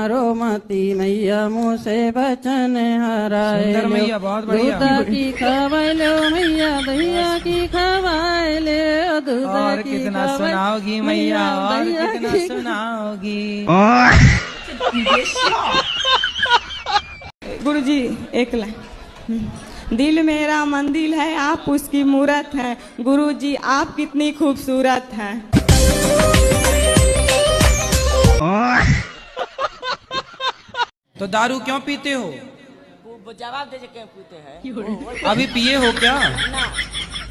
मारो मती मैया मुँह से बचन हराए मैया बहुत बढ़िया। दूध की खवाए लो मैया दहिया की खवाए ले दूध और की कितना खवाए सुनाओगी मैया, और दहिया कितना की सुनाओगी। गुरुजी एक लाइन। दिल मेरा मंदिर है, आप उसकी मूरत है। गुरुजी आप कितनी खूबसूरत है। तो दारू क्यों पीते हो? जवाब दे क्यों पीते हैं? अभी पिए हो क्या?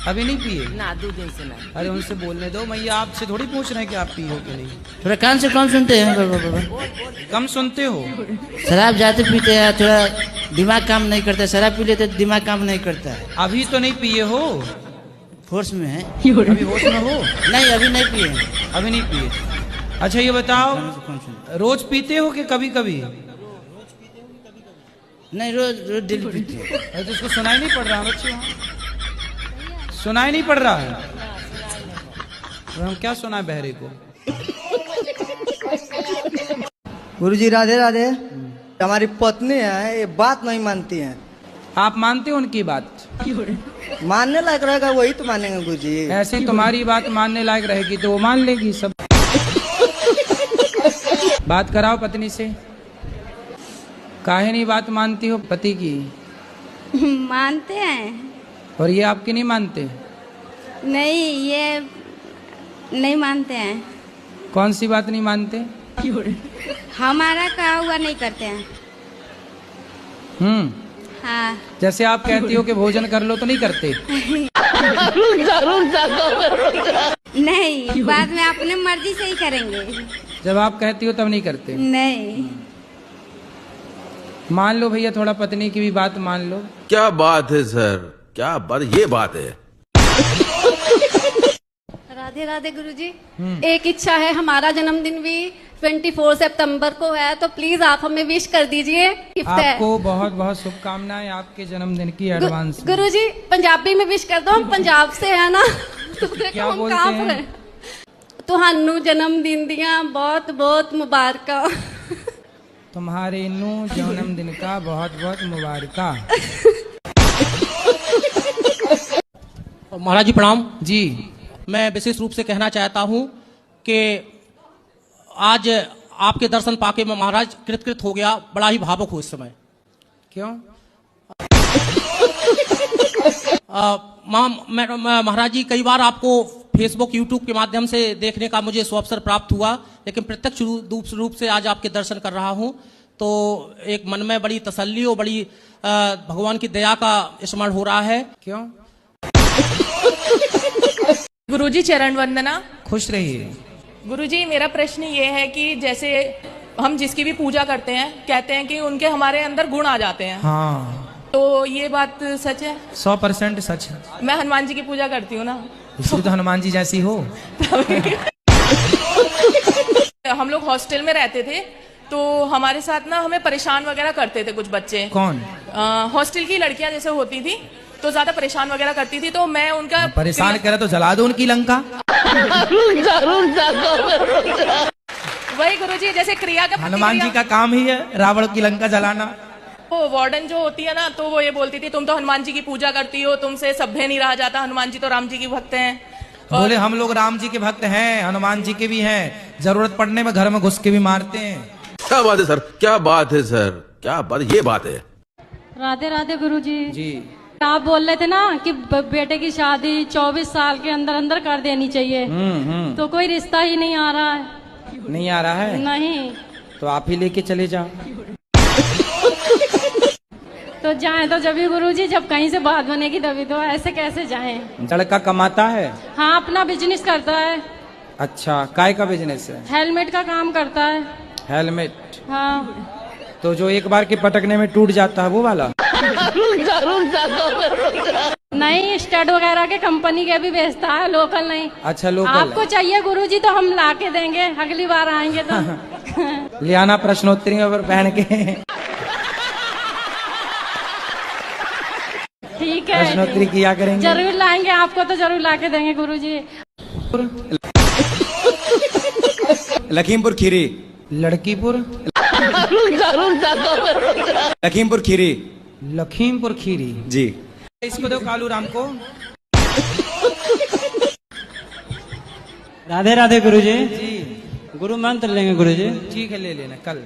अभी नहीं पिए ना 2 दिन से ना। अरे उनसे बोलने दो, मैया आपसे थोड़ी पूछ रहे हैं कि आप पिए हो कि नहीं। थोड़ा कान से कम सुनते हैं बाबा। कम सुनते हो? शराब जाते पीते हैं, थोड़ा दिमाग काम नहीं करता। शराब पी लेते दिमाग काम नहीं करता है। अभी तो नहीं पिए हो? फोर्स में है। अभी होश में हो? नहीं अभी नहीं पिए। अभी नहीं पिए। अच्छा ये बताओ, कम सुनते रोज पीते हो कि कभी कभी? नहीं, रोज रोज डेली पीते हैं। अरे तो इसको सुनाई नहीं पड़ रहा बच्चे, सुनाई नहीं पड़ रहा है तो हम क्या सुनाए बहरे को? गुरुजी राधे राधे। हमारी पत्नी है, ये बात नहीं मानती है। आप मानते हो उनकी बात? मानने लायक रहेगा वही तो मानेंगे गुरुजी। ऐसे तुम्हारी बात मानने लायक रहेगी तो वो मान लेगी सब। बात कराओ पत्नी से। काहे नहीं बात मानती हो पति की? मानते हैं। और ये आपकी नहीं मानते? नहीं, ये नहीं मानते हैं। कौन सी बात नहीं मानते? हमारा कहा हुआ नहीं करते हैं। हाँ। जैसे आप कहती हो कि भोजन कर लो तो नहीं करते? नहीं, बाद में अपने मर्जी से ही करेंगे। जब आप कहती हो तब नहीं करते? नहीं। मान लो भैया, थोड़ा पत्नी की भी बात मान लो। क्या बात है सर, क्या बात, ये बात है। राधे राधे गुरुजी। एक इच्छा है, हमारा जन्मदिन भी 24 सितंबर को है, तो प्लीज आप हमें विश कर दीजिए। गिफ्ट है। आपको बहुत बहुत शुभकामनाएं आपके जन्मदिन की एडवांस। गुरुजी पंजाबी में विश कर दो, हम पंजाब से है ना। क्या बोलते हैं? तुहानू जन्मदिन दिया बहुत बहुत मुबारक। तुम्हारे नू जन्मदिन का बहुत बहुत मुबारका। महाराज जी प्रणाम जी। मैं विशेष रूप से कहना चाहता हूं कि आज आपके दर्शन पाके मैं महाराज कृतकृत हो गया। बड़ा ही भावुक हूं इस समय। क्यों? महाराज जी कई बार आपको फेसबुक यूट्यूब के माध्यम से देखने का मुझे अवसर प्राप्त हुआ, लेकिन प्रत्यक्ष रूप से आज आपके दर्शन कर रहा हूं तो एक मन में बड़ी तसल्ली और बड़ी भगवान की दया का स्मरण हो रहा है। क्यों? गुरुजी चरण वंदना। खुश रहिए। गुरुजी मेरा प्रश्न ये है कि जैसे हम जिसकी भी पूजा करते हैं, कहते हैं कि उनके हमारे अंदर गुण आ जाते हैं। हाँ। तो ये बात सच है? 100% सच है। मैं हनुमान जी की पूजा करती हूँ ना, इसलिए तो हनुमान जी जैसी हो। हम लोग हॉस्टल में रहते थे तो हमारे साथ ना हमें परेशान वगैरह करते थे कुछ बच्चे। कौन? हॉस्टल की लड़कियां जैसे होती थी तो ज्यादा परेशान वगैरह करती थी, तो मैं उनका परेशान करे तो जला दो उनकी लंका। वही गुरुजी जैसे क्रिया का हनुमान जी का काम ही है रावण की लंका जलाना। वो वार्डन जो होती है ना, तो वो ये बोलती थी तुम तो हनुमान जी की पूजा करती हो, तुमसे सभ्य नहीं रहा जाता, हनुमान जी तो राम जी की भक्त हैं। बोले हम लोग राम जी के भक्त हैं, हनुमान जी के भी हैं, जरूरत पड़ने में घर में घुस के भी मारते हैं। क्या बात है सर, क्या बात है सर, क्या बात, ये बात है। राधे राधे गुरुजी। जी। आप बोल रहे थे ना कि बेटे की शादी 24 साल के अंदर अंदर कर देनी चाहिए। तो कोई रिश्ता ही नहीं आ रहा है। नहीं आ रहा है? नहीं। तो आप ही लेके चले जाओ। तो जाएं तो जब भी गुरुजी, जब कहीं से बात बनेगी तभी तो, ऐसे कैसे जाएं? लड़का कमाता है? हाँ, अपना बिजनेस करता है। अच्छा, काय का बिजनेस है? हेलमेट का काम करता है। हेलमेट? हाँ। तो जो एक बार के पटकने में टूट जाता है वो वाला? नहीं, स्टड वगैरह के कंपनी के भी बेचता है, लोकल नहीं। अच्छा, लोकल। आपको चाहिए गुरुजी तो हम ला के देंगे, अगली बार आएंगे तो। ले आना प्रश्नोत्तरी पर पहन के। ठीक है, प्रश्नोत्तरी किया करेंगे। जरूर लाएंगे, आपको तो जरूर ला के देंगे गुरुजी। लखीमपुर खीरी। लड़कीपुर? लखीमपुर खीरी। लखीमपुर खीरी जी। इसको दो कालू राम को। राधे राधे गुरुजी। जी गुरु मंत्र लेंगे गुरुजी। ठीक है ले लेना कल।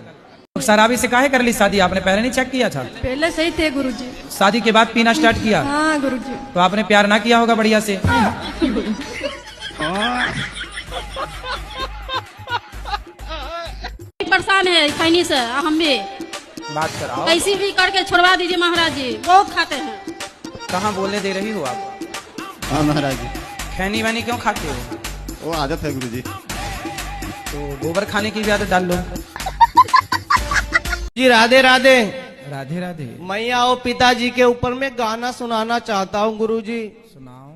शराबी से काहे कर ली शादी आपने? पहले नहीं चेक किया था? पहले सही थे गुरुजी। शादी के बाद पीना स्टार्ट किया? हाँ गुरुजी। तो आपने प्यार ना किया होगा बढ़िया से। परेशान है खैनी से, हम भी बात कराओ। कैसी भी करके छोड़वा दीजिए महाराज जी, बहुत खाते हैं। कहाँ बोलने दे रही हो आप? हाँ महाराज जी। खैनी वैनी क्यों खाते हो? वो आदत है गुरुजी। तो गोबर खाने की भी आदत डाल लो। जी राधे राधे। राधे राधे। मैं आओ पिताजी के ऊपर में गाना सुनाना चाहता हूँ गुरुजी। सुनाओ।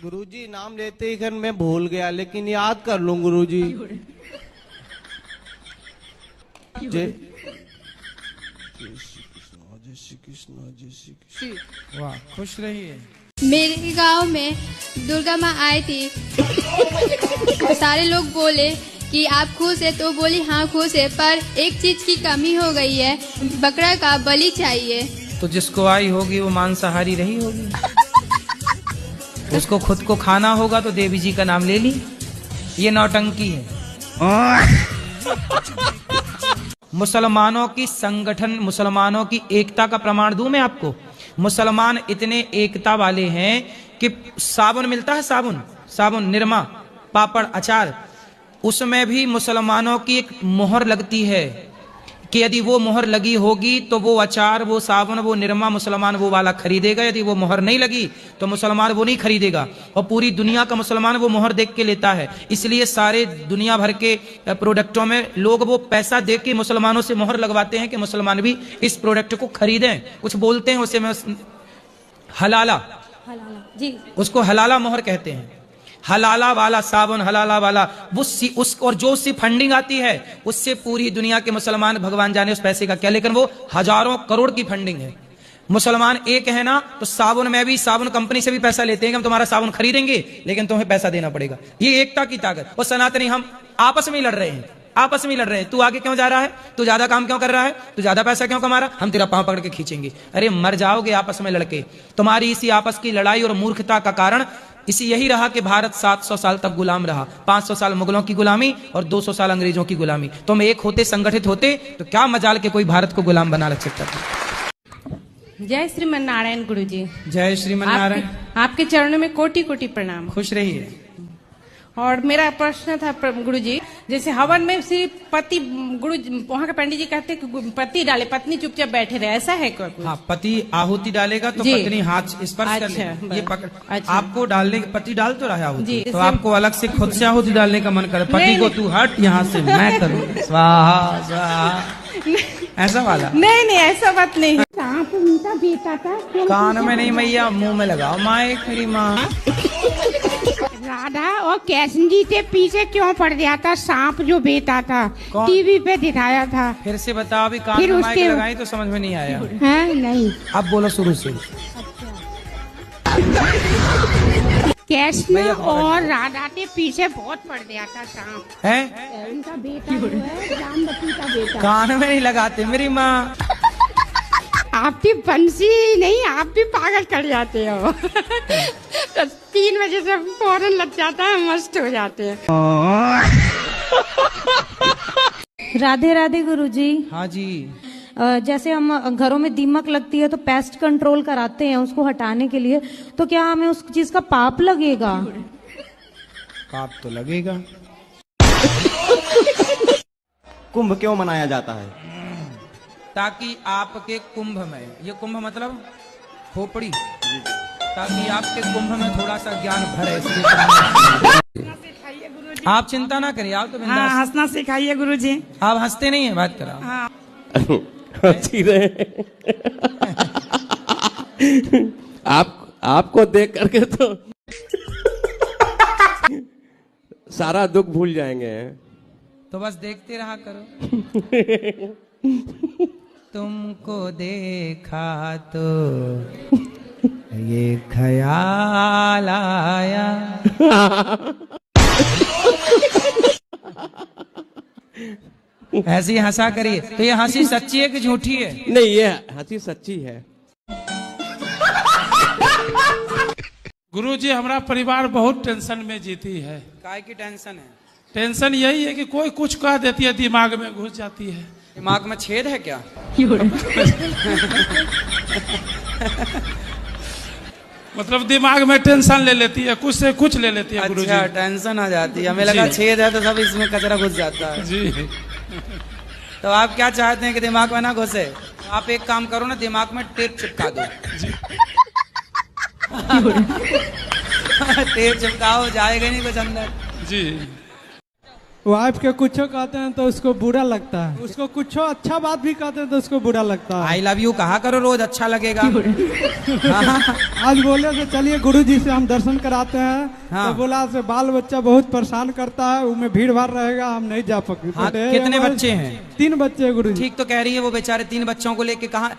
गुरुजी नाम लेते ही मैं भूल गया, लेकिन याद कर लूं गुरुजी। वाह खुश रहिए। मेरे गांव में दुर्गा माँ आई थी। सारे लोग बोले कि आप खुश है, तो बोली हाँ खुश है, पर एक चीज की कमी हो गई है, बकरा का बलि चाहिए। तो जिसको आई होगी वो मांसाहारी रही होगी। उसको खुद को खाना होगा तो देवी जी का नाम ले ली। ये नौटंकी है। मुसलमानों की संगठन, मुसलमानों की एकता का प्रमाण दूं मैं आपको। मुसलमान इतने एकता वाले हैं कि साबुन मिलता है, साबुन निरमा, पापड़, अचार, उसमें भी मुसलमानों की एक मोहर लगती है कि यदि वो मोहर लगी होगी तो वो अचार, वो साबुन, वो निरमा मुसलमान वो वाला खरीदेगा। यदि वो मोहर नहीं लगी तो मुसलमान वो नहीं खरीदेगा। और पूरी दुनिया का मुसलमान वो मोहर देख के लेता है। इसलिए सारे दुनिया भर के प्रोडक्टों में लोग वो पैसा दे के मुसलमानों से मोहर लगवाते हैं कि मुसलमान भी इस प्रोडक्ट को खरीदें। कुछ बोलते हैं उसे, में हलाला जी, उसको हलाला मोहर कहते हैं। हलाला वाला साबुन, हलाला वाला और जो उससे फंडिंग आती है उससे पूरी दुनिया के मुसलमान भगवान जाने उस पैसे का क्या, लेकिन वो हजारों करोड़ की फंडिंग है। मुसलमान एक है ना, तो साबुन में भी, साबुन कंपनी से भी पैसा लेते हैं कि हम तुम्हारा साबुन खरीदेंगे लेकिन तुम्हें पैसा देना पड़ेगा। ये एकता की ताकत। और सनातनी हम आपस में लड़ रहे हैं, आपस में लड़ रहे हैं। तू आगे क्यों जा रहा है, तू ज्यादा काम क्यों कर रहा है, तू ज्यादा पैसा क्यों कमा रहा, हम तेरा पांव पकड़ के खींचेंगे। अरे मर जाओगे आपस में लड़के। तुम्हारी इसी आपस की लड़ाई और मूर्खता का कारण इसी यही रहा कि भारत 700 साल तक गुलाम रहा। 500 साल मुगलों की गुलामी और 200 साल अंग्रेजों की गुलामी। तुम एक होते, संगठित होते तो क्या मजाल के कोई भारत को गुलाम बना रख सकता था। जय श्रीमन नारायण गुरुजी। जय श्रीमन नारायण। आपके चरणों में कोटि कोटि प्रणाम। खुश रहिए। और मेरा प्रश्न था गुरुजी, जैसे हवन में सिर्फ पति, गुरु वहाँ के पंडित जी कहते हैं कि पति डाले, पत्नी चुपचाप बैठे रहे, ऐसा है क्या? हाँ, पति आहुति डालेगा तो पत्नी हाथ स्पर्श कर ले, ये पकड़। अच्छा। आपको डालने, पति डाल तो रहा आहुति, तो आपको अलग से खुद से आहुति डालने का मन करे। पति को तू हट यहाँ से, मैं करूँ, स्वाहा स्वाहा, ऐसा वाला? नहीं ऐसा बात नहीं। सांप मीठा बेटा था, कान में नहीं मैया, मुंह में लगाओ माइक। मेरी माँ राधा और कृष्ण जी के पीछे क्यों पड़ गया था? सांप जो बेटा था, टीवी पे दिखाया था। फिर से बताओ। अभी कान में माइक लगाई तो समझ में नहीं आया है? नहीं, अब बोलो शुरू से। कृष्ण और राधा के पीछे बहुत पड़ गया था सांप है। उनका बेटा है, जामवती का बेटा। कान में नहीं लगाते मेरी माँ। आपकी बंसी नहीं, आप भी पागल कर जाते हो। तो 3 बजे से फौरन लग जाता है, मस्त हो जाते हैं। राधे राधे गुरुजी। हाँ जी। जैसे हम घरों में दीमक लगती है तो पेस्ट कंट्रोल कराते हैं उसको हटाने के लिए, तो क्या हमें उस चीज का पाप लगेगा? पाप तो लगेगा। कुंभ क्यों मनाया जाता है? ताकि आपके कुंभ में, ये कुंभ मतलब खोपड़ी, ताकि आपके कुंभ में थोड़ा सा ज्ञान भरे। आप चिंता ना करिए, आप तो बिंदास। हाँ, हंसना सिखाइए गुरुजी। आप हंसते नहीं है, बात कराओ। हाँ। आपको देख करके तो सारा दुख भूल जाएंगे। तो बस देखते रहा करो। तुमको देखा तो ये ख्याल आया ऐसी हंसा करिए। तो ये हंसी सच्ची है कि झूठी है? नहीं, ये हंसी सच्ची है। गुरुजी, हमारा परिवार बहुत टेंशन में जीती है। काय की टेंशन है? टेंशन यही है कि कोई कुछ कह देती है, दिमाग में घुस जाती है। दिमाग में छेद है क्या? मतलब दिमाग में टेंशन ले लेती है, कुछ से कुछ ले लेती है। गुरुजी, अच्छा, टेंशन आ जाती है। हमें लगा छेद है तो सब इसमें कचरा घुस जाता है। जी। तो आप क्या चाहते हैं कि दिमाग में ना घुसे? आप एक काम करो ना, दिमाग में टेप चिपका दो। टेप चिपकाओ, जाएगा नहीं कुछ अंदर। जी। वाइफ के कुछ कहते हैं तो उसको बुरा लगता है, उसको कुछ अच्छा बात भी कहते हैं तो उसको बुरा लगता है। आई लव यू कहा करो रोज, अच्छा लगेगा। आज बोले तो चलिए गुरुजी से हम दर्शन कराते हैं। हाँ। तो बोला से बाल बच्चा बहुत परेशान करता है, उनमें भीड़ भाड़ रहेगा, हम नहीं जा सकते। हाँ, कितने बच्चे हैं? 3 बच्चे हैं गुरुजी। ठीक तो कह रही है वो बेचारे 3 बच्चों को लेके। कहाँ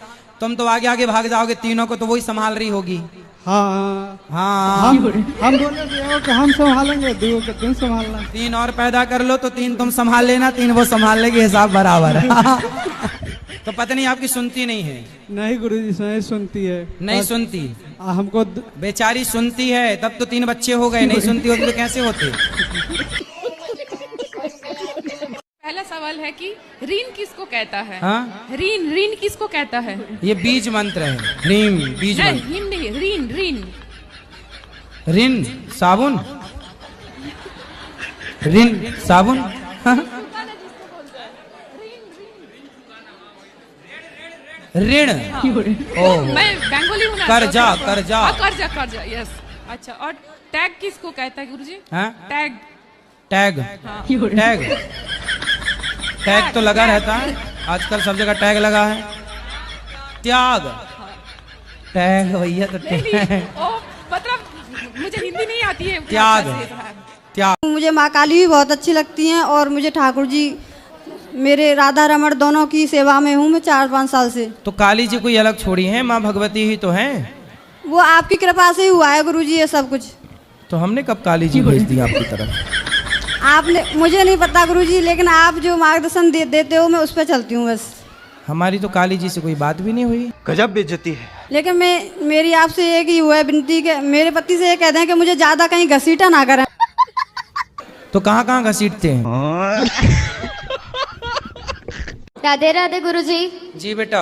तुम तो आगे आगे भाग जाओगे, तीनों को तो वही संभाल रही होगी। हाँ हाँ, हम बोले कि हम संभालेंगे, 2 को तुम संभालना। 3 और पैदा कर लो तो 3 तुम संभाल लेना, 3 वो संभाल लेगी, हिसाब बराबर है। तो पत्नी आपकी सुनती नहीं है? नहीं गुरुजी, नहीं सुनती है। नहीं सुनती? हमको बेचारी सुनती है तब तो 3 बच्चे हो गए। नहीं सुनती होती तो कैसे होते? पहला सवाल है कि ऋण किसको कहता है? हाँ? ऋण किसको कहता है? ये बीज मंत्र है। रीम बीज मंत्र। हिम नहीं, ऋण। ऋण साबुन? ऋण साबुन? ऋण। ओह, मैं बंगाली हूँ ना। कर्जा, कर्जा। कर्जा, यस। अच्छा, और टैग किसको कहता है गुरुजी? हाँ? टैग। टैग तो लगा रहता है आजकल, सब जगह टैग लगा है। त्याग, टैग भैया तो मतलब मुझे हिंदी नहीं आती है। त्याग। मुझे माँ काली भी बहुत अच्छी लगती हैं और मुझे ठाकुर जी, मेरे राधा रमण दोनों की सेवा में हूँ मैं 4-5 साल से। तो काली जी कोई अलग छोड़ी है, माँ भगवती ही तो है। वो आपकी कृपा से ही हुआ है गुरुजी ये सब कुछ। तो हमने कब काली जी भेज दी आपकी तरफ? आपने, मुझे नहीं पता गुरुजी, लेकिन आप जो मार्गदर्शन देते हो मैं उस पर चलती हूँ बस। हमारी तो काली जी से कोई बात भी नहीं हुई। गजब बेइज्जती है। लेकिन मेरी आपसे एक ही हुआ है विनती के, मेरे पति से ये कहते हैं कि मुझे ज्यादा कहीं घसीटा ना करें। तो कहाँ घसीटते हैं? राधे राधे गुरुजी। जी बेटा।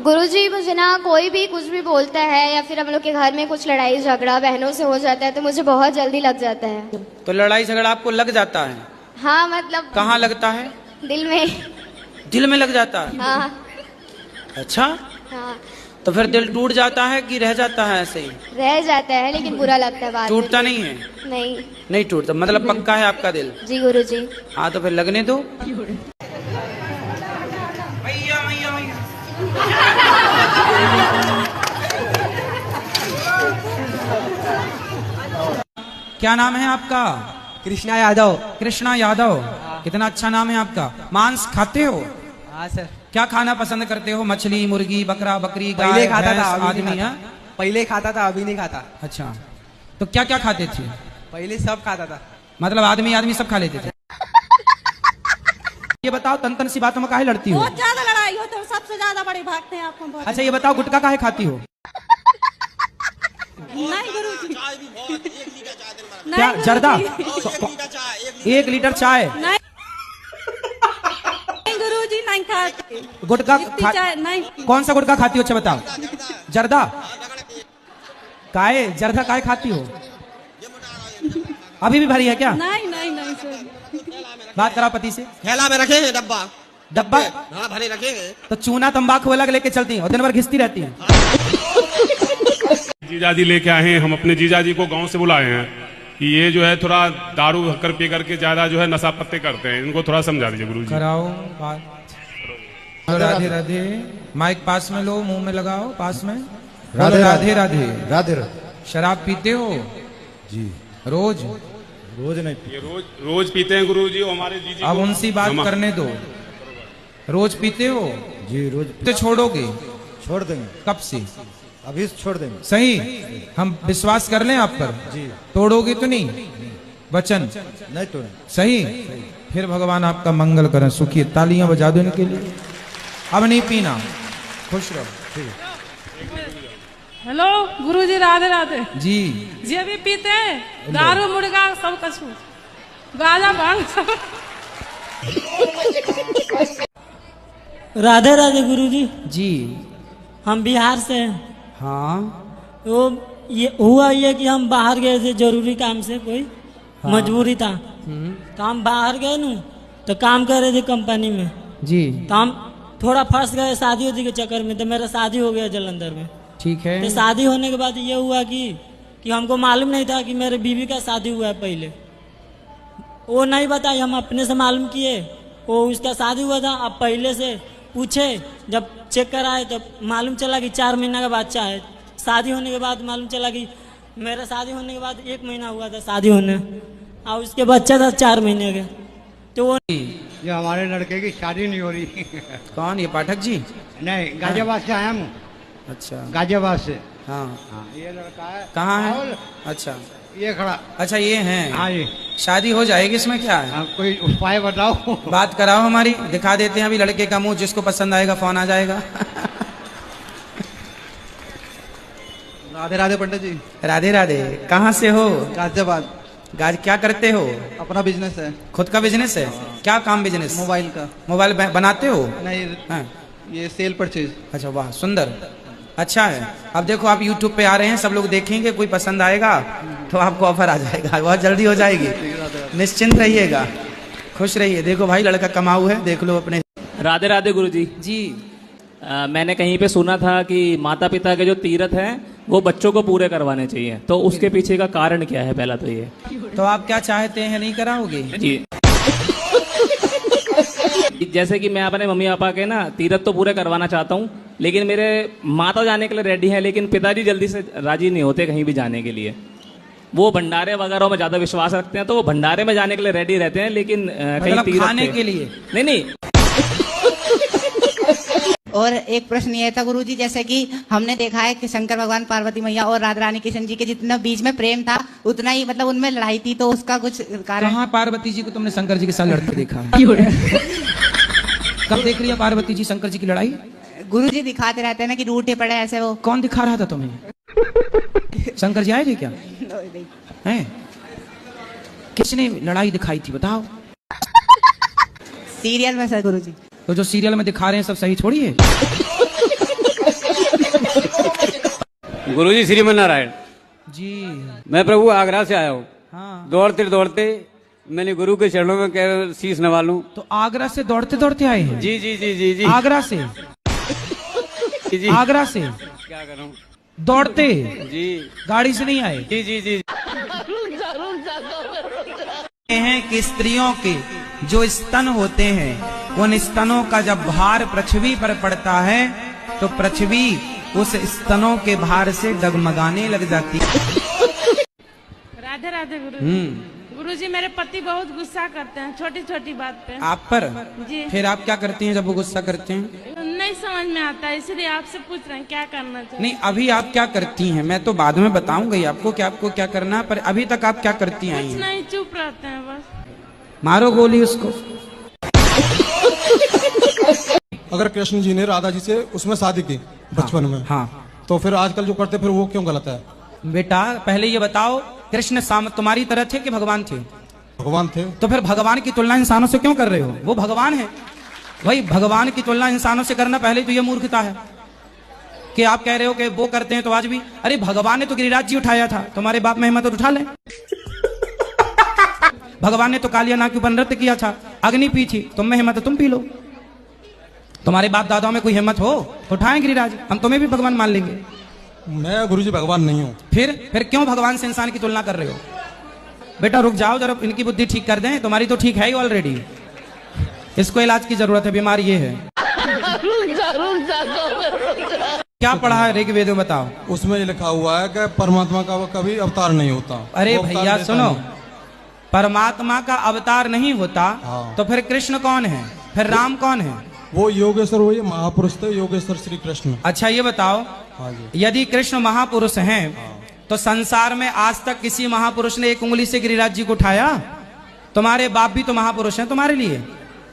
गुरुजी, मुझे ना कोई भी कुछ भी बोलता है या फिर हम लोग के घर में कुछ लड़ाई झगड़ा बहनों से हो जाता है तो मुझे बहुत जल्दी लग जाता है। तो लड़ाई झगड़ा आपको लग जाता है? हाँ, मतलब कहाँ लगता है? दिल में। दिल में लग जाता है? हाँ। अच्छा। हाँ। तो फिर दिल टूट जाता है कि रह जाता है ऐसे ही? रह जाता है, लेकिन बुरा लगता है बाद में। टूटता नहीं है? नहीं टूटता, मतलब पक्का है आपका दिल? जी गुरुजी। हाँ, तो फिर लगने दो। क्या नाम है आपका? कृष्णा यादव। कृष्णा यादव, कितना अच्छा नाम है आपका। मांस खाते हो? हाँ सर। क्या खाना पसंद करते हो? मछली, मुर्गी, बकरा, बकरी, गाय, पहले खाता था, भैंस, अभी नहीं आदमी? खाता। पहले खाता था, अभी नहीं खाता। अच्छा, तो क्या क्या खाते थे? पहले सब खाता था। मतलब आदमी सब खा लेते थे? ये बताओ, तन सी बातों में काहे लड़ती हो? बहुत ज्यादा लड़ाई हो तो सबसे ज्यादा बड़े भागते हैं आपको। अच्छा ये बताओ, गुटखा काहे खाती हो? नहीं गुरुजी। क्या जर्दा? 1 लीटर चाय? नहीं गुरुजी, नहीं खाते गुटखा। नहीं। कौन सा गुटखा खाती हो? अच्छा बताओ। जर्दा? काहे जर्दा काहे खाती हो? अभी भी भरी है क्या? नहीं सर। बात कराओ पति से। थैला में रखेंगे डब्बा। हाँ, भरे रखेंगे। तो चूना तंबाकू अलग लेके चलती हैं और दिन भर घिसती रहती हैं। जीजाजी लेके आए हैं, हम अपने जीजाजी को गांव से बुलाए हैं कि ये जो है थोड़ा दारू हक्कर पी करके ज्यादा जो है नशा पत्ते करते हैं, इनको थोड़ा समझा दीजिए गुरुजी। कराओ बात। राधे राधे। माइक पास में लो, मुंह में लगाओ, पास में। राधे राधे राधे राधे। शराब पीते हो? जी। रोज? रोज नहीं। ये रोज पीते हैं गुरुजी, हमारे जीजी। अब उनसी बात करने दो। रोज पीते हो? जी रोज। तो छोड़ोगे? छोड़ देंगे। कब से? अभी छोड़ देंगे। सही? हम विश्वास कर लें आप पर? जी। तोड़ोगे तो नहीं? वचन नहीं तोड़े। सही? फिर भगवान आपका मंगल करें, सुखी। तालियां बजा दो इनके लिए। अब नहीं पीना, खुश रहो। ठीक है हेलो गुरुजी, राधे राधे जी। जी अभी पीते हैं दारू मुर्गा सब कछु, गाजा भांग सब। राधे राधे गुरुजी जी। हम बिहार से हैं। हाँ। तो ये हुआ ये कि हम बाहर गए थे जरूरी काम से, कोई मजबूरी था। तो हम बाहर गए न, तो काम कर रहे थे कंपनी में जी। तो हम थोड़ा फंस गए शादी उदी के चक्कर में। तो मेरा शादी हो गया जलंधर में। ठीक है। तो शादी होने के बाद ये हुआ कि हमको मालूम नहीं था कि मेरे बीवी का शादी हुआ है पहले। वो नहीं बताई, हम अपने से मालूम किए वो उसका शादी हुआ था। अब पहले से पूछे, जब चेक कराए तो मालूम चला कि 4 महीना का बच्चा है। शादी होने के बाद मालूम चला कि मेरा शादी होने के बाद 1 महीना हुआ था शादी होने, और उसके बच्चा था 4 महीने के। तो वो ये हमारे लड़के की शादी नहीं हो रही। कौन? ये पाठक जी? नहीं, गाजियाबाद से आया हूँ। अच्छा, गाजियाबाद से। हाँ। ये लड़का है। कहाँ है? अच्छा, ये खड़ा। अच्छा ये हैं। हाँ जी। शादी हो जाएगी, इसमें क्या है? कोई उपाय बताओ। बात कराओ हमारी, दिखा देते हैं अभी लड़के का मुंह। जिसको पसंद आएगा फोन आ जाएगा। राधे राधे पंडित जी। राधे राधे। कहाँ से हो? गाजियाबाद। गाज क्या करते हो? अपना बिजनेस है। खुद का बिजनेस है? क्या काम बिजनेस? मोबाइल का। मोबाइल बनाते हो? नहीं। हाँ। ये सेल परचेज। अच्छा, वाह सुंदर, अच्छा है। अब देखो आप YouTube पे आ रहे हैं, सब लोग देखेंगे, कोई पसंद आएगा तो आपको ऑफर आ जाएगा, बहुत जल्दी हो जाएगी। निश्चिंत रहिएगा, खुश रहिए। देखो भाई लड़का कमाऊ है, देख लो अपने। राधे राधे गुरुजी जी। मैंने कहीं पे सुना था कि माता पिता के जो तीर्थ हैं वो बच्चों को पूरे करवाने चाहिए, तो उसके पीछे का कारण क्या है? पहला तो ये। तो आप क्या चाहते हैं, नहीं कराओगे? जी। जैसे कि मैं अपने मम्मी पापा के ना तीर्थ तो पूरे करवाना चाहता हूँ, लेकिन मेरे माता जाने के लिए रेडी हैं, लेकिन पिताजी जल्दी से राजी नहीं होते कहीं भी जाने के लिए। वो भंडारे वगैरह में ज्यादा विश्वास रखते हैं, तो वो भंडारे में जाने के लिए रेडी रहते हैं, लेकिन कहीं तीर्थ खाने के लिए नहीं। और एक प्रश्न ये था गुरुजी, जैसे कि हमने देखा है कि शंकर भगवान, पार्वती मैया और राधा रानी कृष्ण जी के जितना बीच में प्रेम था उतना ही मतलब उनमें लड़ाई थी, तो उसका कुछ कारण? कहाँ पार्वती जी को तुमने शंकर जी के साथ लड़ते देखा है? कब देख रही है पार्वती जी शंकर जी की लड़ाई? गुरुजी दिखाते रहते हैं ना कि रूठे पड़े ऐसे। वो कौन दिखा रहा था तुम्हें? शंकर जी आए थे क्या? हैं? किसने लड़ाई दिखाई थी बताओ? सीरियल में सर गुरुजी। तो जो सीरियल में दिखा रहे हैं सब सही थोड़ी है। गुरुजी श्रीमन नारायण जी। मैं प्रभु आगरा से आया हूँ। हाँ। दौड़ते दौड़ते मैंने गुरु के चरणों में क्या शीश नवा लूं। तो आगरा से दौड़ते दौड़ते आए हैं? जी जी जी जी जी। आगरा से? जी। आगरा से क्या करूं? दौड़ते? जी। गाड़ी से नहीं आए? जी जी जी। हैं कि स्त्रियों के जो स्तन होते हैं, उन स्तनों का जब भार पृथ्वी पर पड़ता है तो पृथ्वी उस स्तनों के भार से डगमगाने लग जाती है। राधे राधे गुरुजी, मेरे पति बहुत गुस्सा करते हैं छोटी छोटी बात पे। आप पर? जी। फिर आप क्या करती हैं जब वो गुस्सा करते हैं? नहीं समझ में आता, इसलिए आपसे पूछ रहे हैं क्या करना चाहिए। नहीं, अभी आप क्या करती हैं? मैं तो बाद में बताऊंगा ही आपको कि आपको क्या करना है, पर अभी तक आप क्या करती आई हैं? नहीं, चुप रहते हैं बस। मारो गोली उसको। अगर कृष्ण जी ने राधा जी से उसमें शादी की बचपन में, हाँ, तो फिर आजकल जो करते फिर वो क्यों गलत है? बेटा पहले ये बताओ, कृष्ण तुम्हारी तरह थे कि भगवान थे? भगवान थे। तो फिर भगवान की तुलना इंसानों से क्यों कर रहे हो? वो भगवान है भाई। भगवान की तुलना इंसानों से करना पहले तो ये मूर्खता है कि आप कह रहे हो कि वो करते हैं तो आज भी। अरे भगवान ने तो गिरिराज जी उठाया था, तुम्हारे बाप में हिम्मत तो उठा ले। भगवान ने तो कालिया नाग के ऊपर नृत्य किया था, अग्नि पी थी, तुम में हिम्मत है तुम पी लो। तुम्हारे बाप दादाओं में कोई हिम्मत हो उठाएं गिरिराज, हम तुम्हें भी भगवान मान लेंगे। मैं गुरुजी भगवान नहीं हूँ। फिर क्यों भगवान से इंसान की तुलना कर रहे हो? बेटा रुक जाओ जरा, इनकी बुद्धि ठीक कर दें। तुम्हारी तो ठीक है ही ऑलरेडी, इसको इलाज की जरूरत है, बीमार ये है। क्या पढ़ा है ऋग्वेद में बताओ? उसमें ये लिखा हुआ है कि परमात्मा का कभी अवतार नहीं होता। अरे भैया सुनो, परमात्मा का अवतार नहीं होता। हाँ। तो फिर कृष्ण कौन है? फिर राम कौन है? वो योगेश्वर, वो ये महापुरुष थे योगेश्वर श्री कृष्ण। अच्छा ये बताओ, हाँ जी। यदि कृष्ण महापुरुष हैं तो संसार में आज तक किसी महापुरुष ने एक उंगली से गिरिराज जी को उठाया? तुम्हारे बाप भी तो महापुरुष हैं तुम्हारे लिए,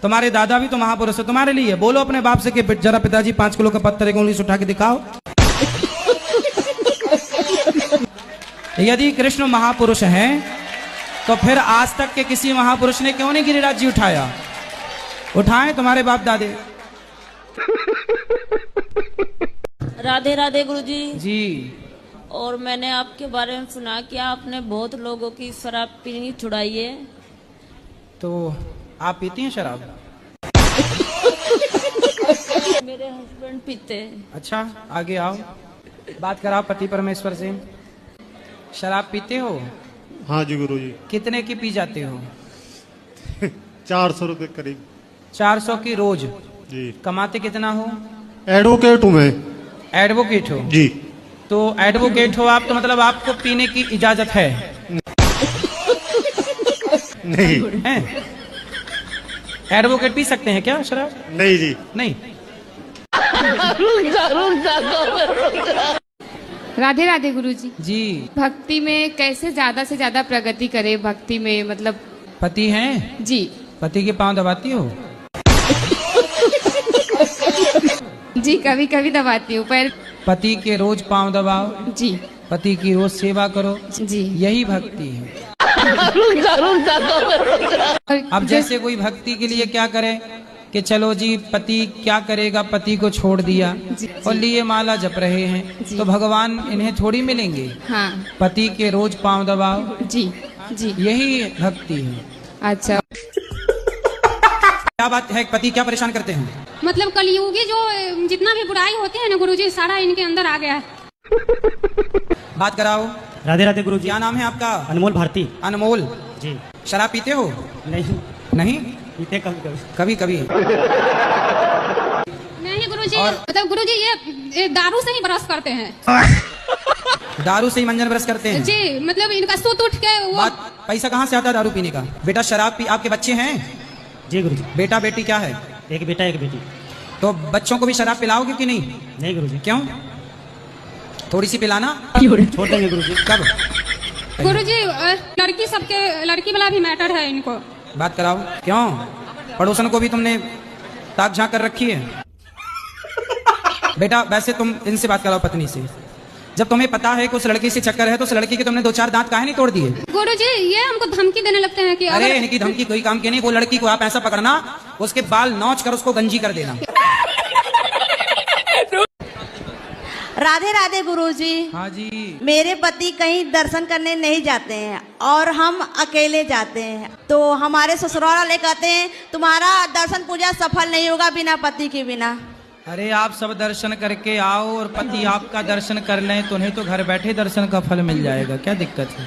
तुम्हारे दादा भी तो महापुरुष है तुम्हारे लिए। बोलो अपने बाप से कि जरा पिताजी 5 किलो का पत्थर एक उंगली से उठा के दिखाओ। यदि कृष्ण महापुरुष हैं तो फिर आज तक के किसी महापुरुष ने क्यों नहीं गिरिराज जी उठाया? उठाएं तुम्हारे बाप दादे। राधे राधे गुरुजी जी। और मैंने आपके बारे में सुना कि आपने बहुत लोगों की शराब पीनी छुड़ाई है। तो आप पीती हैं शराब? मेरे हस्बैंड पीते हैं। अच्छा, आगे आओ, बात कराओ पति परमेश्वर से। शराब पीते हो? हाँ जी गुरुजी। कितने की पी जाते हो? 400 रुपए करीब। 400 की रोज? जी। कमाते कितना हो? एडवोकेट हूँ मैं। एडवोकेट हो? जी। तो एडवोकेट हो आप, तो मतलब आपको पीने की इजाजत है? नहीं है? एडवोकेट पी सकते हैं क्या शराब? नहीं जी। नहीं। राधे राधे गुरुजी। जी। भक्ति में कैसे ज्यादा से ज्यादा प्रगति करे? भक्ति में मतलब पति हैं? जी। पति के पांव दबाती हो? जी कभी कभी दबाती हूँ पर। पति के रोज पांव दबाओ जी। पति की रोज सेवा करो जी, यही भक्ति है। अब जैसे कोई भक्ति के लिए क्या करे कि चलो जी पति क्या करेगा, पति को छोड़ दिया और लिए माला जप रहे हैं, तो भगवान इन्हें थोड़ी मिलेंगे। हाँ। पति के रोज पांव दबाओ। जी जी, यही भक्ति है। अच्छा, क्या बात है? पति क्या परेशान करते हैं? मतलब कलयुगी जो जितना भी बुराई होती है ना गुरुजी, सारा इनके अंदर आ गया है। बात कराओ। राधे राधे गुरुजी। क्या नाम है आपका? अनमोल भारती। अनमोल जी। शराब पीते हो? नहीं। नहीं पीते कभी कभी। नहीं गुरुजी, मतलब गुरुजी ये दारू से ही ब्रश करते हैं। दारू से ही मंजन ब्रश करते हैं? जी, मतलब इनका सूत उठ के वो। पैसा कहाँ से आता है दारू पीने का? बेटा शराब पी। आपके बच्चे हैं? जी गुरुजी। बेटा बेटी क्या है? एक बेटा एक बेटी। तो बच्चों को भी शराब पिलाओगे कि नहीं? नहीं गुरुजी। क्यों? थोड़ी सी पिलाना। छोड़ देंगे गुरुजी। कब? गुरुजी लड़की सबके, लड़की वाला भी मैटर है इनको। बात कराओ। क्यों? पड़ोसन को भी तुमने ताक झांक कर रखी है? बेटा वैसे तुम इनसे बात कराओ पत्नी से। जब तुम्हें पता है कि उस लड़की से चक्कर है तो उस लड़की के तुमने 2-4 दांत काहे नहीं तोड़ दिए? गुरुजी ये हमको धमकी देने लगते हैं कि अरे इनकी धमकी कोई काम की नहीं। वो लड़की को आप ऐसा पकड़ना, उसके बाल नोच कर उसको गंजी कर देना। राधे राधे गुरुजी। हाँ जी। मेरे पति कहीं दर्शन करने नहीं जाते हैं और हम अकेले जाते हैं, तो हमारे ससुराल वाले कहते हैं तुम्हारा दर्शन पूजा सफल नहीं होगा बिना पति के बिना। अरे आप सब दर्शन करके आओ और पति आपका दर्शन कर लें तो उन्हें तो घर बैठे दर्शन का फल मिल जाएगा, क्या दिक्कत है?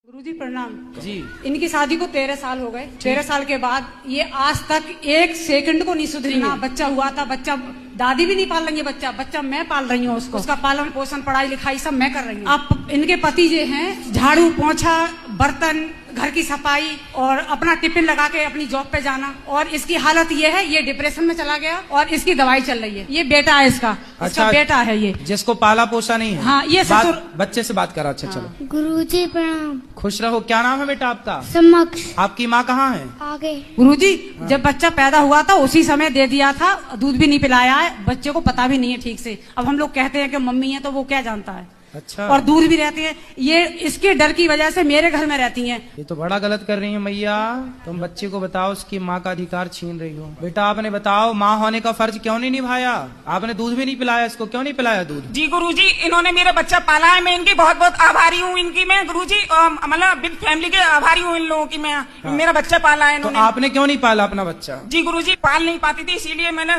गुरुजी प्रणाम जी। इनकी शादी को 13 साल हो गए। 13 साल के बाद ये आज तक 1 सेकंड को नहीं सुधरी ना। बच्चा हुआ था, बच्चा दादी भी नहीं पाल रही है, बच्चा मैं पाल रही हूँ उसको। उसका पालन पोषण पढ़ाई लिखाई सब मैं कर रही हूँ। अब इनके पति जो हैं झाड़ू पोंछा बर्तन घर की सफाई और अपना टिफिन लगा के अपनी जॉब पे जाना, और इसकी हालत ये है ये डिप्रेशन में चला गया और इसकी दवाई चल रही है। ये बेटा है इसका। अच्छा, बेटा है ये जिसको पाला पोसा नहीं है। हाँ, ये ससुर। बच्चे से बात करो। अच्छा चलो। गुरुजी प्रणाम। खुश रहो। क्या नाम है बेटा आपका? समक्ष। आपकी माँ कहाँ है? आगे। गुरुजी जब बच्चा पैदा हुआ था उसी समय दे दिया था, दूध भी नहीं पिलाया है, बच्चे को पता भी नहीं है ठीक से। अब हम लोग कहते हैं कि मम्मी है तो वो क्या जानता है। अच्छा। और दूर भी रहती है। ये इसके डर की वजह से मेरे घर में रहती हैं। ये तो बड़ा गलत कर रही है मैया। तुम बच्चे को बताओ उसकी माँ का अधिकार छीन रही हो। बेटा आपने बताओ माँ होने का फर्ज क्यों नहीं निभाया? आपने दूध भी नहीं पिलाया इसको, क्यों नहीं पिलाया दूध? जी गुरुजी इन्होंने मेरा बच्चा पाला है, मैं इनकी बहुत बहुत आभारी हूँ। इनकी मैं गुरुजी मतलब बिग फैमिली के आभारी हूँ इन लोगों की। मैं मेरा बच्चा पाला है इन्होंने। तो आपने क्यों नहीं पाला अपना बच्चा? जी गुरुजी पाल नहीं पाती थी इसीलिए मैंने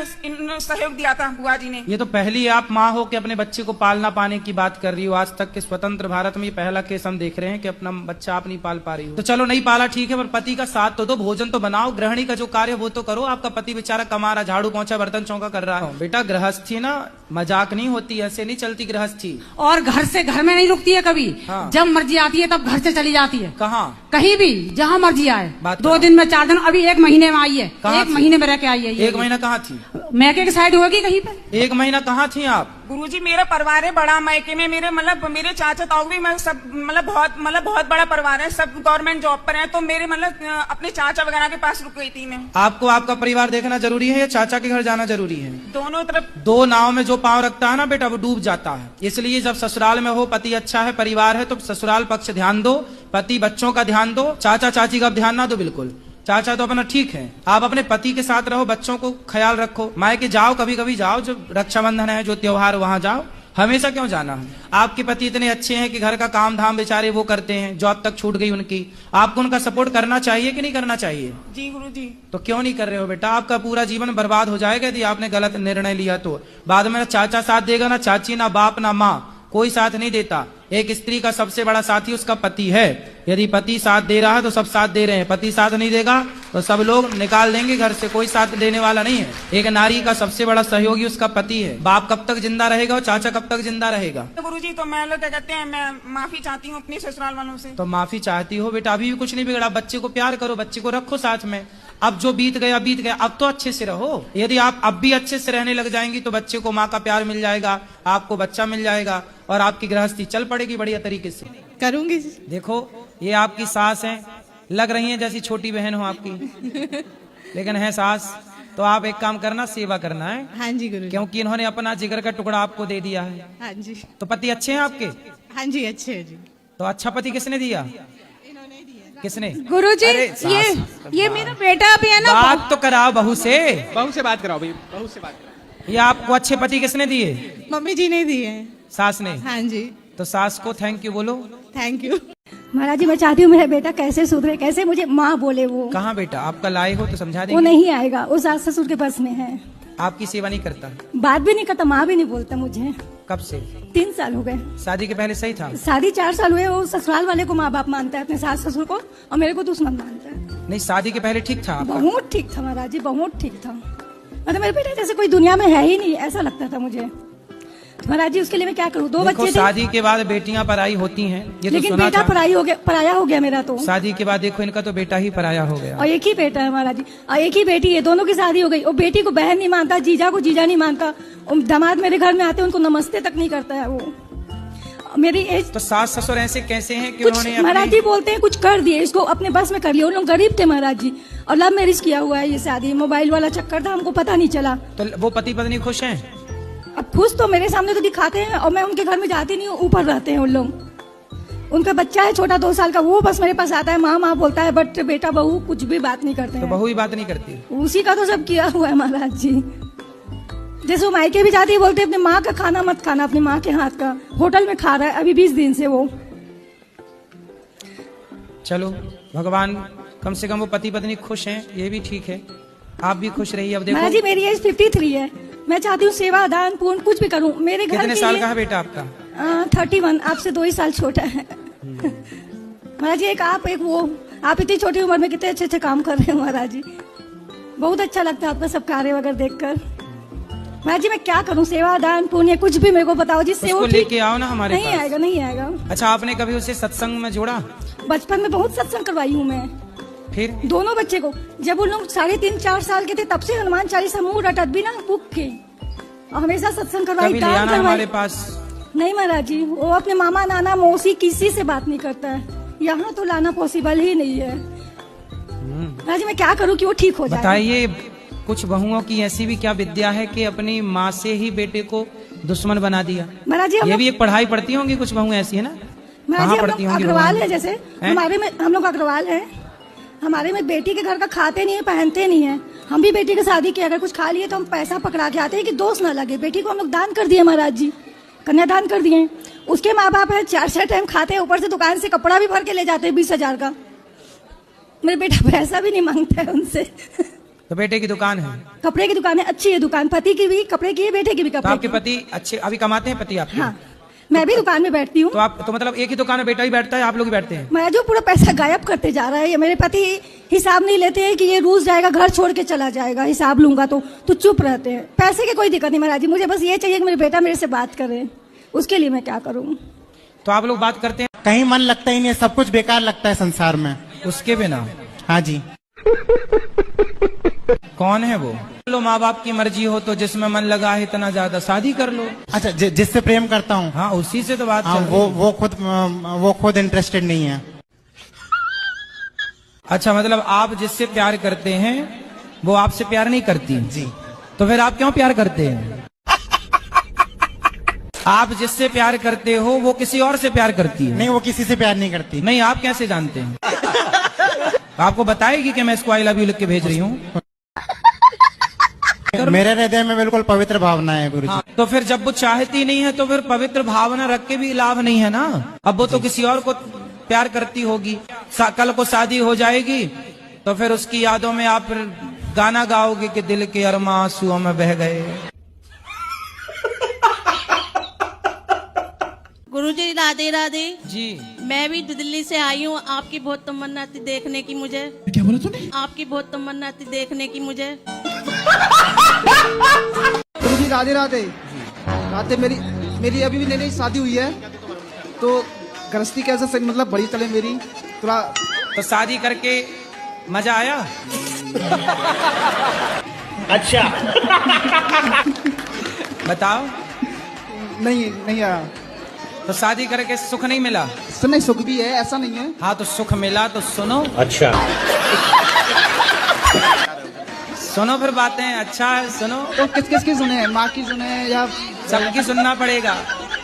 सहयोग दिया था बुआ जी ने। ये तो पहली आप माँ हो कि अपने बच्चे को पालना पाने की बात कर रही हो। आज तक के स्वतंत्र भारत में पहला केस हम देख रहे हैं कि अपना बच्चा आप नहीं पाल पा रही हो। तो चलो नहीं पाला ठीक है, पर पति का साथ तो दो, भोजन तो बनाओ, गृहिणी का जो कार्य वो तो करो। आपका पति बेचारा कमा रहा, झाड़ू पोंछा बर्तन चौका कर रहा है। बेटा गृहस्थी ना मजाक नहीं होती, ऐसे नहीं चलती गृहस्थी। और घर से घर में नहीं रुकती है कभी। हाँ। जब मर्जी आती है तब घर से चली जाती है। कहाँ? कहीं भी जहाँ मर्जी आए, 2 दिन में 4 दिन, अभी 1 महीने में आई है, 1 महीने में रह के आई है। 1 महीना कहाँ थी? मैके की साइड होगी कहीं पे। 1 महीना कहाँ थी आप? गुरुजी मेरा परिवार है बड़ा, मैके में मेरे मतलब मेरे चाचा ताऊ भी, मैं सब मतलब बहुत बड़ा परिवार है, सब गवर्नमेंट जॉब पर है, तो मेरे मतलब अपने चाचा वगैरह के पास रुक गई थी मैं। आपको आपका परिवार देखना जरूरी है या चाचा के घर जाना जरूरी है? दोनों तरफ। 2 नाव में जो पांव रखता है ना बेटा वो डूब जाता है। इसलिए जब ससुराल में हो, पति अच्छा है, परिवार है, तो ससुराल पक्ष ध्यान दो, पति बच्चों का ध्यान दो, चाचा चाची का ध्यान ना दो बिल्कुल। चाचा तो अपना ठीक है, आप अपने पति के साथ रहो, बच्चों को ख्याल रखो। मायके जाओ, कभी कभी जाओ, जो रक्षाबंधन है, जो त्योहार, वहां जाओ। हमेशा क्यों जाना है? आपके पति इतने अच्छे हैं कि घर का काम धाम बेचारे वो करते हैं, जॉब तक छूट गई उनकी, आपको उनका सपोर्ट करना चाहिए कि नहीं करना चाहिए? जी गुरुजी। तो क्यों नहीं कर रहे हो बेटा? आपका पूरा जीवन बर्बाद हो जाएगा यदि आपने गलत निर्णय लिया तो। बाद में ना चाचा साथ देगा, ना चाची, ना बाप, ना माँ, कोई साथ नहीं देता। एक स्त्री का सबसे बड़ा साथी उसका पति है। यदि पति साथ दे रहा है तो सब साथ दे रहे हैं, पति साथ नहीं देगा तो सब लोग निकाल देंगे घर से, कोई साथ देने वाला नहीं है। एक नारी का सबसे बड़ा सहयोगी उसका पति है। बाप कब तक जिंदा रहेगा और चाचा कब तक जिंदा रहेगा? तो गुरुजी तो मैं लोग क्या कहते हैं, मैं माफी चाहती हूँ अपने ससुराल वालों से। तो माफी चाहती हो बेटा, अभी भी कुछ नहीं बिगड़ा। बच्चे को प्यार करो, बच्चे को रखो साथ में। अब जो बीत गया बीत गया, अब तो अच्छे से रहो। यदि आप अब भी अच्छे से रहने लग जाएंगी तो बच्चे को माँ का प्यार मिल जाएगा, आपको बच्चा मिल जाएगा और आपकी गृहस्थी चल पड़ेगी बढ़िया तरीके से। करूंगी। देखो ये आपकी सास है, लग रही है जैसी छोटी बहन हो आपकी, लेकिन है सास। तो आप एक काम करना, सेवा करना है। हाँ जी गुरुजी। क्योंकि इन्होंने अपना जिगर का टुकड़ा आपको दे दिया है। हाँ जी। तो पति अच्छे हैं आपके? हाँ जी अच्छे है जी। तो अच्छा पति किसने दिया? किसने? गुरुजी ये मेरा बेटा भी है ना। बात तो कराओ बहू से। बहू से बात कराओ भाई, बहू से बात कराओ। ये आपको अच्छे पति किसने दिए? मम्मी जी ने दिए। सास ने? हाँ जी। तो सास को थैंक यू बोलो। Thank you. महाराज जी मैं चाहती हूँ मेरा बेटा कैसे सुधरे, कैसे मुझे माँ बोले। वो कहाँ बेटा? आपका लाए हो तो समझा देंगे। वो नहीं आएगा, वो सास ससुर के पास में है। आपकी सेवा नहीं करता? बात भी नहीं करता, माँ भी नहीं बोलता मुझे। कब से? 3 साल हो गए। शादी के पहले सही था? शादी 4 साल हुए। वो ससुराल वाले को माँ बाप मानता है, अपने सास ससुर को, और मेरे को दुश्मन मानता है। नहीं, शादी के पहले ठीक था आपका? बहुत ठीक था महाराज जी, बहुत ठीक था। मतलब मेरे बेटा जैसे कोई दुनिया में है ही नहीं, ऐसा लगता था मुझे। महाराज जी उसके लिए मैं क्या करूँ? 2 बच्चे थे। शादी के बाद बेटियां पराई होती हैं, ये तो लेकिन बेटा पराया हो गया मेरा। तो शादी के बाद देखो इनका तो बेटा ही पराया हो गया। और एक ही बेटा है महाराज जी, और एक ही बेटी है। दोनों की शादी हो गई। और बेटी को बहन नहीं मानता, जीजा को जीजा नहीं मानता। दामाद मेरे घर में आते उनको नमस्ते तक नहीं करता है वो। मेरी एज तो सास ससुर ऐसे कैसे हैं कि कुछ उन्होंने महाराज जी बोलते हैं कुछ कर दिए, इसको अपने बस में कर लिया। उन लोग गरीब थे महाराज जी, और लव मैरिज किया हुआ है। ये शादी मोबाइल वाला चक्कर था, हमको पता नहीं चला। तो वो पति पत्नी खुश हैं? अब खुश तो मेरे सामने तो दिखाते हैं, और मैं उनके घर में जाती नहीं हूँ। ऊपर रहते हैं उन लोग। उनका बच्चा है छोटा 2 साल का, वो बस मेरे पास आता है, माँ माँ बोलता है, बट बेटा बहू कुछ भी बात नहीं करते हैं। तो बहू ही बात नहीं करती? उसी का तो सब किया हुआ है महाराज जी। जैसे वो मायके भी जाती है, बोलते अपनी माँ का खाना मत खाना, अपनी माँ के हाथ का। होटल में खा रहा है अभी 20 दिन से वो। चलो भगवान कम से कम वो पति पत्नी खुश हैं, ये भी ठीक है। आप भी खुश रहिए। अब देखो महाराज जी मेरी एज 53 है। मैं चाहती हूँ सेवा दान पूर्ण कुछ भी करूँ मेरे घर। कितने साल का है बेटा आपका? 31, आपसे 2 ही साल छोटा है। महाराज जी आप इतनी छोटी उम्र में कितने अच्छे अच्छे काम कर रहे हैं महाराज जी। बहुत अच्छा लगता है आपका सब कार्य वगैरह देखकर। महाराज जी मैं क्या करूं? सेवा दान पुण्य कुछ भी मेरे को बताओ जिससे वो लेके आओ ना हमारे पास। नहीं आएगा। अच्छा आपने कभी उसे सत्संग में जोड़ा? बचपन में बहुत सत्संग करवाई हूँ मैं। फिर दोनों बच्चे को जब उन लोग 3.5-4 साल के थे तब से हनुमान चालीसा मुंह रटत भी ना बुक के, और हमेशा सत्संग करवाई, दान करवाई। हमारे पास नहीं महाराज जी, वो अपने मामा नाना मौसी किसी से बात नहीं करता है। यहाँ तो लाना पॉसिबल ही नहीं है। महाराज जी मैं क्या करूँ कि वो ठीक हो जाए? बताइए कुछ बहुओं की ऐसी भी क्या विद्या है कि अपनी माँ से ही बेटे को दुश्मन बना दिया? महाराज जी ये भी एक पढ़ाई पढ़ती होंगी कुछ बहुएं ऐसी है ना? महाराज जी हम अग्रवाल है, जैसे हमारे में हम लोग अग्रवाल है। हमारे में बेटी के घर का खाते नहीं है, पहनते नहीं है। हम भी बेटी की शादी की अगर कुछ खा लिए तो हम पैसा पकड़ा के आते हैं कि दोष ना लगे। बेटी को हम लोग दान कर दिए महाराज जी, कन्यादान कर दिए। उसके माँ बाप है 4 टाइम खाते हैं, ऊपर से दुकान से कपड़ा भी भर के ले जाते हैं 20,000 का। मेरे बेटा पैसा भी नहीं मांगता है उनसे। तो बेटे की दुकान है? कपड़े की दुकान है, अच्छी है दुकान। पति की भी कपड़े की है, बेटे की भी कपड़े। तो आपके पति अच्छे अभी कमाते हैं पति आपके? हाँ मैं भी दुकान में बैठती हूँ। तो आप तो मतलब एक ही दुकान में बेटा ही बैठता है, आप लोग ही बैठते हैं? मैं जो पूरा पैसा गायब करते जा रहा है। मेरे पति हिसाब नहीं लेते हैं कि ये रूस जाएगा, घर छोड़ के चला जाएगा, हिसाब लूंगा तो चुप रहते हैं। पैसे की कोई दिक्कत नहीं महाराज जी, मुझे बस ये चाहिए कि मेरे बेटा मेरे से बात करे। उसके लिए मैं क्या करूँ? तो आप लोग बात करते हैं? कहीं मन लगता ही नहीं है, सब कुछ बेकार लगता है संसार में। उसके बिना? हाँ जी। कौन है वो? लो, माँ बाप की मर्जी हो तो जिसमें मन लगा है इतना ज्यादा शादी कर लो। अच्छा, जिससे प्रेम करता हूँ, हाँ उसी से तो बात हाँ, चल रही है। वो खुद इंटरेस्टेड नहीं है। अच्छा, मतलब आप जिससे प्यार करते हैं वो आपसे प्यार नहीं करती? जी। तो फिर आप क्यों प्यार करते हैं? आप जिससे प्यार करते हो वो किसी और से प्यार करती है? नहीं, वो किसी से प्यार नहीं करती। नहीं, आप कैसे जानते हैं? आपको बताएगी कि मैं इसको आई लव यू लिख के भेज रही हूँ? मेरे हृदय में बिल्कुल पवित्र भावना है गुरुजी। हाँ, तो फिर जब वो चाहती नहीं है तो फिर पवित्र भावना रख के भी लाभ नहीं है ना। अब वो तो किसी और को प्यार करती होगी, कल को शादी हो जाएगी तो फिर उसकी यादों में आप फिर गाना गाओगे कि दिल के अरमा आंसुओं में बह गए। गुरुजी राधे राधे जी। मैं भी दिल्ली से आई हूँ, आपकी बहुत तमन्ना थी देखने की मुझे। क्या बोला तूने? आपकी बहुत तमन्ना थी देखने की मुझे। गुरुजी राधे राधे। राधे मेरी अभी भी नई नई शादी हुई है, तो गृहस्थी कैसे सही मतलब बड़ी चले मेरी थोड़ा। तो शादी करके मजा आया? अच्छा। बताओ। नहीं आया। तो शादी करके सुख नहीं मिला? नहीं, सुख भी है, ऐसा नहीं है। हाँ, तो सुख मिला तो सुनो। अच्छा। सुनो फिर बातें। अच्छा है, सुनो। तो किसकी सुने? माँ की सुने या सबकी सुनना पड़ेगा।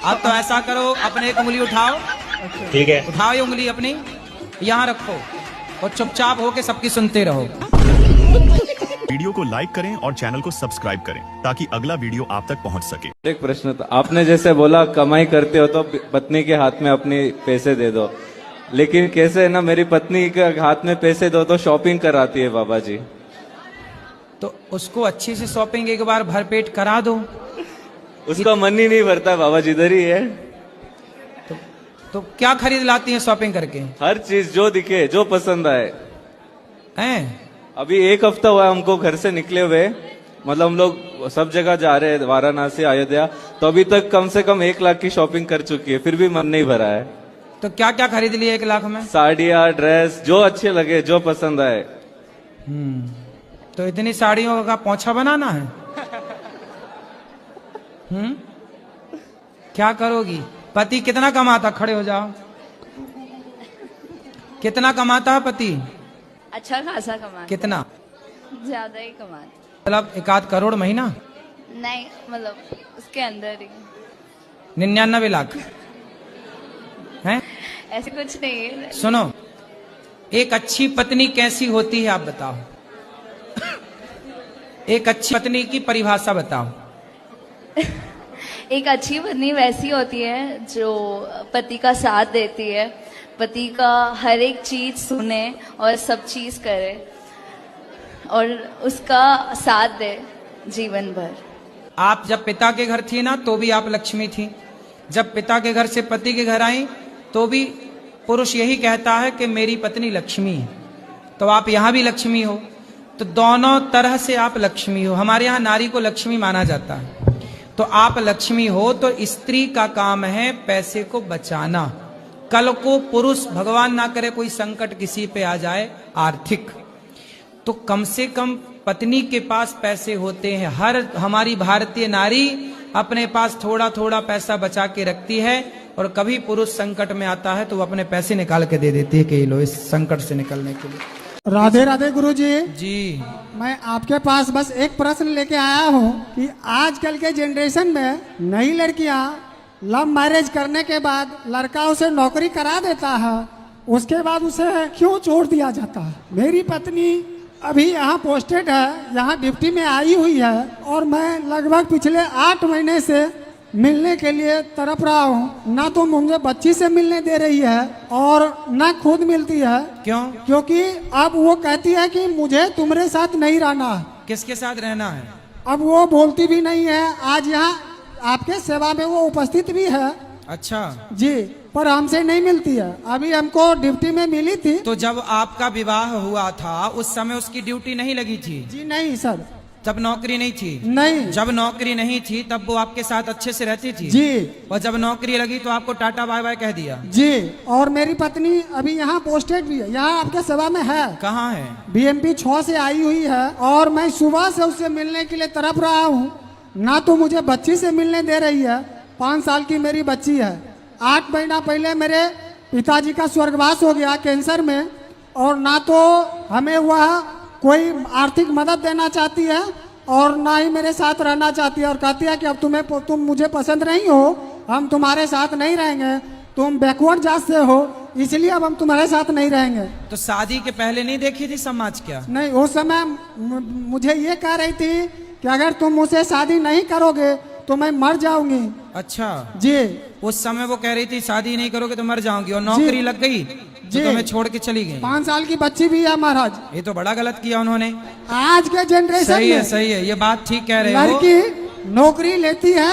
अब तो ऐसा करो, अपने एक उंगली उठाओ। ठीक है। उठाओ ये उंगली अपनी, यहाँ रखो और चुपचाप होके सबकी सुनते रहो। वीडियो को लाइक करें और चैनल को सब्सक्राइब करें ताकि अगला वीडियो आप तक पहुंच सके। एक प्रश्न था, आपने जैसे बोला कमाई करते हो तो पत्नी के हाथ में अपने पैसे दे दो, लेकिन कैसे है ना, मेरी पत्नी के हाथ में पैसे दो तो शॉपिंग कराती है बाबा जी। तो उसको अच्छी से शॉपिंग एक बार भरपेट करा दो। उसका मन ही नहीं भरता बाबा जी, इधर ही है। तो क्या खरीद लाती है शॉपिंग करके? हर चीज जो दिखे, जो पसंद आए। हैं? अभी 1 हफ्ता हुआ हमको घर से निकले हुए, मतलब हम लोग सब जगह जा रहे हैं, वाराणसी, अयोध्या, तो अभी तक कम से कम 1 लाख की शॉपिंग कर चुकी है, फिर भी मन नहीं भरा है। तो क्या क्या खरीद लिया 1 लाख में? साड़ियाँ, ड्रेस, जो अच्छे लगे, जो पसंद आए। तो इतनी साड़ियों का पोंछा बनाना है? क्या करोगी? पति कितना कमाता? खड़े हो जाओ। कितना कमाता है पति? अच्छा खासा कमाता। कितना? ज्यादा ही कमाता। मतलब 1 करोड़ महीना? नहीं, मतलब उसके अंदर ही 99 लाख हैं? ऐसे कुछ नहीं है। सुनो, एक अच्छी पत्नी कैसी होती है आप बताओ? एक अच्छी पत्नी की परिभाषा बताओ। एक अच्छी पत्नी वैसी होती है जो पति का साथ देती है, पति का हर एक चीज सुने और सब चीज करे और उसका साथ दे जीवन भर। आप जब पिता के घर थी ना तो भी आप लक्ष्मी थी, जब पिता के घर से पति के घर आई तो भी पुरुष यही कहता है कि मेरी पत्नी लक्ष्मी है। तो आप यहाँ भी लक्ष्मी हो, तो दोनों तरह से आप लक्ष्मी हो। हमारे यहाँ नारी को लक्ष्मी माना जाता है, तो आप लक्ष्मी हो। तो स्त्री का काम है पैसे को बचाना। कल को पुरुष, भगवान ना करे कोई संकट किसी पे आ जाए आर्थिक, तो कम से कम पत्नी के पास पैसे होते हैं। हर हमारी भारतीय नारी अपने पास थोड़ा थोड़ा पैसा बचा के रखती है, और कभी पुरुष संकट में आता है तो वो अपने पैसे निकाल के दे देती है कि लो इस संकट से निकलने के लिए। राधे राधे गुरुजी। जी। मैं आपके पास बस एक प्रश्न लेके आया हूँ कि आजकल के जनरेशन में नई लड़कियाँ लव मैरिज करने के बाद लड़का उसे नौकरी करा देता है, उसके बाद उसे क्यों छोड़ दिया जाता है? मेरी पत्नी अभी यहाँ पोस्टेड है, यहाँ ड्यूटी में आई हुई है, और मैं लगभग पिछले 8 महीने से मिलने के लिए तड़प रहा हूँ। ना तो मुझे बच्ची से मिलने दे रही है और ना खुद मिलती है। क्यों? क्योंकि अब वो कहती है कि मुझे तुम्हारे साथ नहीं रहना। किसके साथ रहना है? अब वो बोलती भी नहीं है। आज यहाँ आपके सेवा में वो उपस्थित भी है। अच्छा जी, पर हमसे नहीं मिलती है। अभी हमको ड्यूटी में मिली थी। तो जब आपका विवाह हुआ था उस समय उसकी ड्यूटी नहीं लगी थी? जी नहीं सर। जब नौकरी नहीं थी? नहीं। जब नौकरी नहीं थी तब वो आपके साथ अच्छे से रहती थी? जी। और जब नौकरी लगी तो आपको टाटा बाय बाय कह दिया? जी। और मेरी पत्नी अभी यहाँ पोस्टेड भी है, यहाँ आपके सभा में है। कहाँ है? BMP 6 से आई हुई है और मैं सुबह से उससे मिलने के लिए तड़प रहा हूँ। ना तो मुझे बच्ची से मिलने दे रही है, 5 साल की मेरी बच्ची है। 8 महीना पहले मेरे पिताजी का स्वर्गवास हो गया कैंसर में, और ना तो हमें वह कोई आर्थिक मदद देना चाहती है और ना ही मेरे साथ रहना चाहती है, और कहती है कि अब तुम मुझे पसंद नहीं हो, हम तुम्हारे साथ नहीं रहेंगे, तुम बैकवर्ड जात से हो, इसलिए अब हम तुम्हारे साथ नहीं रहेंगे। तो शादी के पहले नहीं देखी थी समाज क्या? नहीं, उस समय मुझे ये कह रही थी कि अगर तुम मुझसे शादी नहीं करोगे तो मैं मर जाऊंगी। अच्छा जी। उस समय वो कह रही थी शादी नहीं करोगे तो मर जाऊंगी, और नौकरी लग गई तो तुम्हें छोड़ के चली गई। 5 साल की बच्ची भी है महाराज। ये तो बड़ा गलत किया उन्होंने। आज के जनरेशन सही है, में सही है, ये बात ठीक कह रहे हो। लड़की नौकरी लेती है,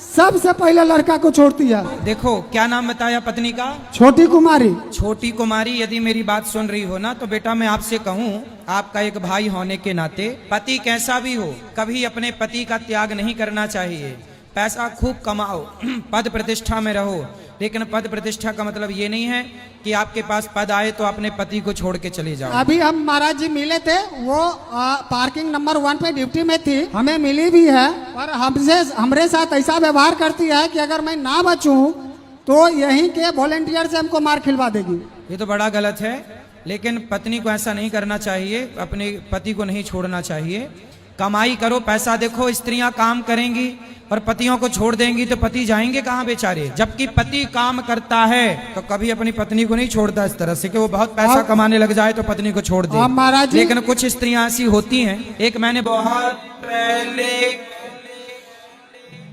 सबसे पहले लड़का को छोड़ती है। देखो क्या नाम बताया पत्नी का? छोटी कुमारी। छोटी कुमारी, यदि मेरी बात सुन रही हो ना तो बेटा मैं आपसे कहूँ, आपका एक भाई होने के नाते पति कैसा भी हो कभी अपने पति का त्याग नहीं करना चाहिए। पैसा खूब कमाओ, पद प्रतिष्ठा में रहो, लेकिन पद प्रतिष्ठा का मतलब ये नहीं है कि आपके पास पद आए तो अपने पति को छोड़ के चले जाओ। अभी हम महाराज जी मिले थे, वो पार्किंग नंबर 1 पे ड्यूटी में थी, हमें मिली भी है, पर हमरे साथ ऐसा व्यवहार करती है कि अगर मैं ना बचूं तो यहीं के वॉलेंटियर से हमको मार खिलवा देगी। ये तो बड़ा गलत है, लेकिन पत्नी को ऐसा नहीं करना चाहिए, अपने पति को नहीं छोड़ना चाहिए। कमाई करो, पैसा देखो, स्त्रियां काम करेंगी और पतियों को छोड़ देंगी तो पति जाएंगे कहाँ बेचारे? जबकि पति काम करता है तो कभी अपनी पत्नी को नहीं छोड़ता इस तरह से कि वो बहुत पैसा कमाने लग जाए तो पत्नी को छोड़ दे। महाराज, लेकिन कुछ स्त्रियां ऐसी होती हैं। एक मैंने बहुत पहले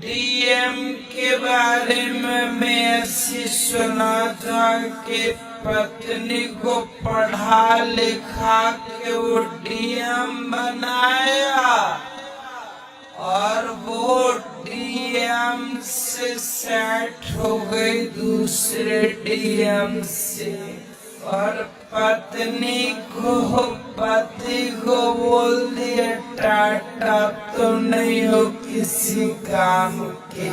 डीएम के बारे में ऐसी सुना था कि पत्नी को पढ़ा लिखा के वो डीएम बनाया और वो डीएम से सेट हो गई दूसरे डीएम से, और पत्नी को पति को बोल दिया टाटा तो नहीं हो किसी काम के।